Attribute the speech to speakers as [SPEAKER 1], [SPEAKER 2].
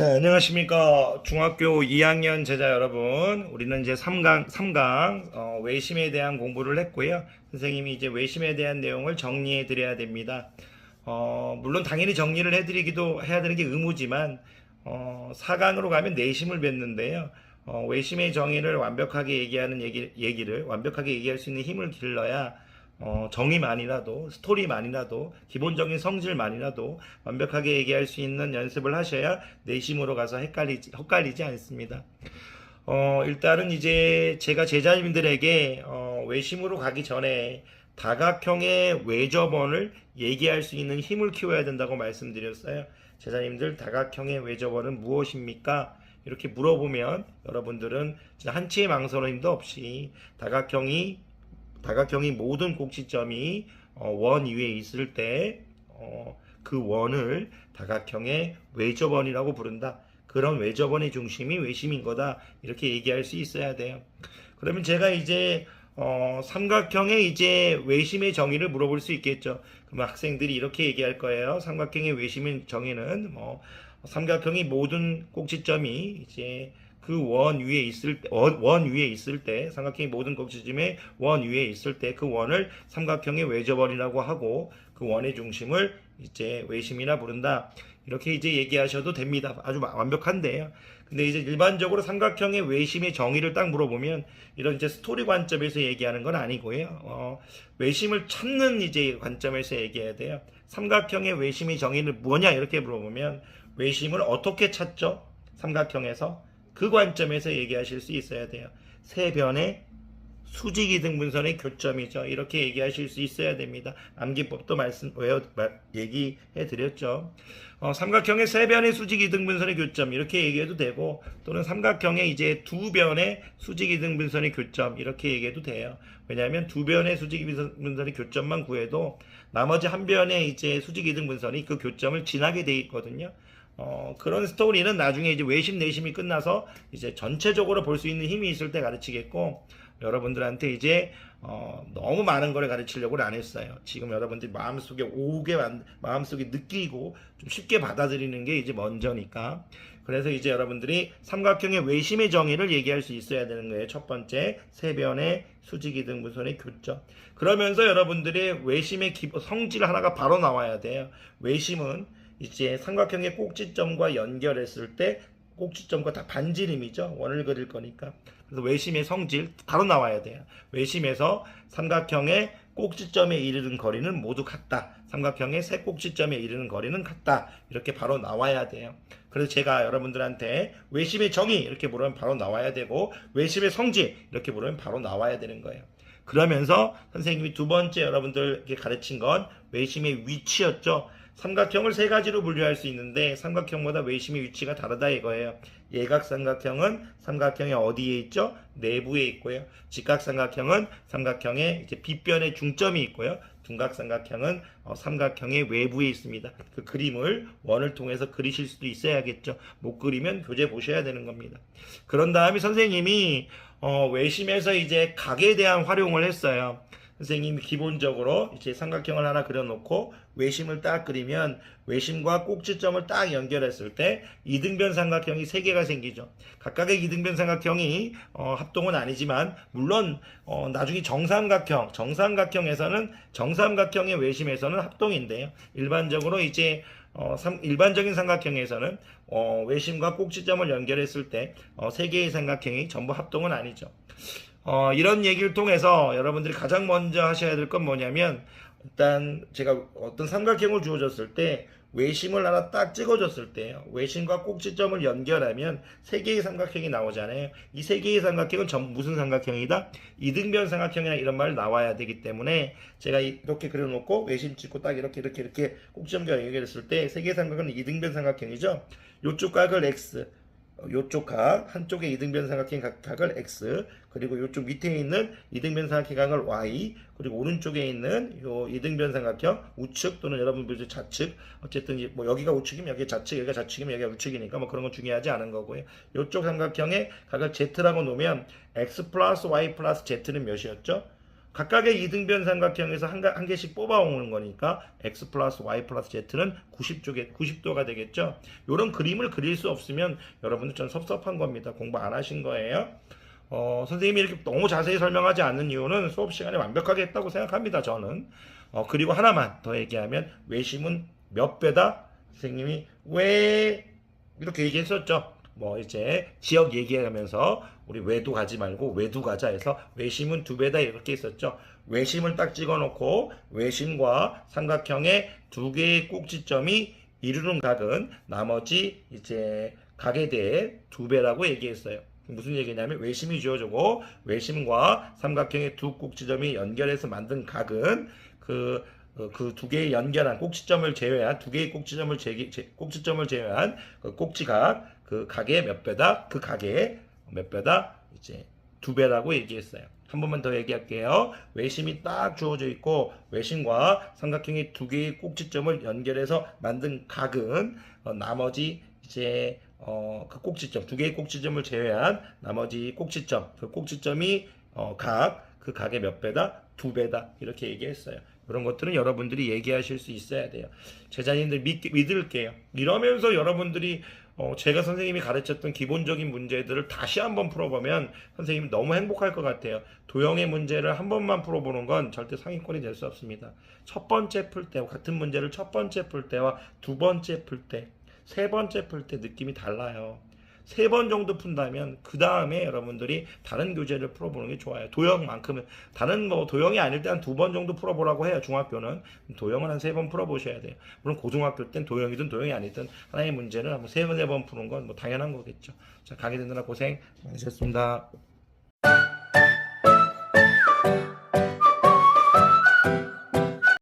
[SPEAKER 1] 네, 안녕하십니까. 중학교 2학년 제자 여러분. 우리는 이제 3강 외심에 대한 공부를 했고요. 선생님이 이제 외심에 대한 내용을 정리해 드려야 됩니다. 물론 당연히 정리를 해야 되는 게 의무지만, 4강으로 가면 내심을 뱉는데요. 외심의 정의를 완벽하게 얘기하는 얘기를 완벽하게 얘기할 수 있는 힘을 길러야 정의만이라도, 스토리만이라도, 기본적인 성질만이라도 완벽하게 얘기할 수 있는 연습을 하셔야 내심으로 가서 헛갈리지 않습니다. 일단은 이제 제가 제자님들에게 외심으로 가기 전에 다각형의 외접원을 얘기할 수 있는 힘을 키워야 된다고 말씀드렸어요. 제자님들, 다각형의 외접원은 무엇입니까? 이렇게 물어보면 여러분들은 진짜 한치의 망설임도 없이 다각형이 모든 꼭지점이 원 위에 있을 때 그 원을 다각형의 외접원이라고 부른다. 그런 외접원의 중심이 외심인 거다. 이렇게 얘기할 수 있어야 돼요. 그러면 제가 이제 삼각형의 이제 외심의 정의를 물어볼 수 있겠죠. 그러면 학생들이 이렇게 얘기할 거예요. 삼각형의 외심의 정의는 삼각형이 모든 꼭지점이 이제 그 원 위에 있을 때 삼각형이 모든 꼭지점의 원 위에 있을 때 그 원을 삼각형의 외접원이라고 하고 그 원의 중심을 이제 외심이라 부른다. 이렇게 이제 얘기하셔도 됩니다. 아주 완벽한데요. 근데 이제 일반적으로 삼각형의 외심의 정의를 딱 물어보면 이런 이제 스토리 관점에서 얘기하는 건 아니고요. 외심을 찾는 이제 관점에서 얘기해야 돼요. 삼각형의 외심의 정의는 뭐냐 이렇게 물어보면 외심을 어떻게 찾죠? 삼각형에서 그 관점에서 얘기하실 수 있어야 돼요. 세 변의 수직이등분선의 교점이죠. 이렇게 얘기하실 수 있어야 됩니다. 암기법도 얘기해 드렸죠. 삼각형의 세 변의 수직이등분선의 교점 이렇게 얘기해도 되고, 또는 삼각형의 이제 두 변의 수직이등분선의 교점 이렇게 얘기해도 돼요. 왜냐하면 두 변의 수직이등분선의 교점만 구해도 나머지 한 변의 이제 수직이등분선이 그 교점을 지나게 돼 있거든요. 그런 스토리는 나중에 이제 외심 내심이 끝나서 이제 전체적으로 볼 수 있는 힘이 있을 때 가르치겠고, 여러분들한테 이제 너무 많은 걸 가르치려고는 안 했어요. 지금 여러분들이 마음속에 느끼고 좀 쉽게 받아들이는 게 이제 먼저니까. 그래서 이제 여러분들이 삼각형의 외심의 정의를 얘기할 수 있어야 되는 거예요. 첫 번째, 세 변의 수직이등분선의 교점. 그러면서 여러분들의 외심의 성질 하나가 바로 나와야 돼요. 외심은 이제 삼각형의 꼭지점과 연결했을 때 꼭지점과 다 반지름이죠. 원을 그릴 거니까. 그래서 외심의 성질 바로 나와야 돼요. 외심에서 삼각형의 꼭지점에 이르는 거리는 모두 같다. 삼각형의 세 꼭지점에 이르는 거리는 같다. 이렇게 바로 나와야 돼요. 그래서 제가 여러분들한테 외심의 정의 이렇게 물으면 바로 나와야 되고, 외심의 성질 이렇게 물으면 바로 나와야 되는 거예요. 그러면서 선생님이 두 번째 여러분들에게 가르친 건 외심의 위치였죠. 삼각형을 세 가지로 분류할 수 있는데 삼각형마다 외심의 위치가 다르다 이거예요. 예각삼각형은 삼각형의 어디에 있죠? 내부에 있고요. 직각삼각형은 삼각형의 이제 빗변의 중점이 있고요. 둔각삼각형은 삼각형의 외부에 있습니다. 그 그림을 원을 통해서 그리실 수도 있어야겠죠. 못 그리면 교재 보셔야 되는 겁니다. 그런 다음에 선생님이 외심에서 이제 각에 대한 활용을 했어요. 선생님이 기본적으로 이제 삼각형을 하나 그려놓고 외심을 딱 그리면 외심과 꼭지점을 딱 연결했을 때 이등변 삼각형이 세 개가 생기죠. 각각의 이등변 삼각형이 합동은 아니지만, 물론 나중에 정삼각형의 외심에서는 합동인데요. 일반적으로 이제 일반적인 삼각형에서는 외심과 꼭지점을 연결했을 때 세 개의 삼각형이 전부 합동은 아니죠. 이런 얘기를 통해서 여러분들이 가장 먼저 하셔야 될 건 뭐냐면, 일단 제가 어떤 삼각형을 주어졌을 때 외심을 하나 딱 찍어줬을 때 외심과 꼭지점을 연결하면 세 개의 삼각형이 나오잖아요. 이 세 개의 삼각형은 전부 무슨 삼각형이다? 이등변 삼각형이나 이런 말 나와야 되기 때문에 제가 이렇게 그려놓고 외심 찍고 딱 이렇게 꼭지점과 연결했을 때 세 개의 삼각형은 이등변 삼각형이죠. 요쪽 각을 X, 요쪽 각, 한쪽에 이등변 삼각형 각을 X, 그리고 요쪽 밑에 있는 이등변 삼각형 각을 Y, 그리고 오른쪽에 있는 요 이등변 삼각형 우측 또는 여러분들 좌측, 어쨌든 뭐 여기가 우측이면 여기가 좌측, 여기가 좌측이면 여기가 우측이니까 뭐 그런 건 중요하지 않은 거고요. 요쪽 삼각형의 각을 Z라고 놓으면 X 플러스 Y 플러스 Z는 몇이었죠? 각각의 이등변 삼각형에서 한 개씩 뽑아오는 거니까 x 플러스 y 플러스 z는 90도가 되겠죠. 이런 그림을 그릴 수 없으면 여러분들 좀 섭섭한 겁니다. 공부 안 하신 거예요. 선생님이 이렇게 너무 자세히 설명하지 않는 이유는 수업 시간에 완벽하게 했다고 생각합니다. 저는. 그리고 하나만 더 얘기하면 외심은 몇 배다? 선생님이 왜 이렇게 얘기했었죠. 뭐 이제 지역 얘기하면서 우리 외도 가지 말고 외도 가자 해서 외심은 2배다 이렇게 했었죠. 외심을 딱 찍어놓고 외심과 삼각형의 2개의 꼭지점이 이루는 각은 나머지 이제 각에 대해 2배라고 얘기했어요. 무슨 얘기냐면 외심이 주어지고 외심과 삼각형의 2 꼭지점이 연결해서 만든 각은 그 2개의 연결한 꼭지점을 제외한 2개의 꼭지점을 제외한 그 꼭지각 그 각의 몇 배다? 그 각의 몇 배다? 이제 2배라고 얘기했어요. 한 번만 더 얘기할게요. 외심이 딱 주어져 있고 외심과 삼각형의 2개의 꼭지점을 연결해서 만든 각은 나머지 이제 그 꼭지점 2개의 꼭지점을 제외한 나머지 꼭지점 그 꼭지점이 그 각의 몇 배다? 2배다 이렇게 얘기했어요. 그런 것들은 여러분들이 얘기하실 수 있어야 돼요. 제자님들 믿을게요. 이러면서 여러분들이 제가 선생님이 가르쳤던 기본적인 문제들을 다시 한번 풀어보면 선생님이 너무 행복할 것 같아요. 도형의 문제를 한 번만 풀어보는 건 절대 상위권이 될 수 없습니다. 첫 번째 풀 때 같은 문제를 첫 번째 풀 때와 두 번째 풀 때, 세 번째 풀 때 느낌이 달라요. 3번 정도 푼다면 그 다음에 여러분들이 다른 교재를 풀어보는 게 좋아요. 도형만큼은 다른 뭐 도형이 아닐 때 한 2번 정도 풀어보라고 해요. 중학교는 도형은 한 3번 풀어보셔야 돼요. 물론 고등학교 땐 도형이든 도형이 아니든 하나의 문제는 한번 3번, 4번 푸는 건 뭐 당연한 거겠죠. 자, 강의 듣느라 고생 많으셨습니다.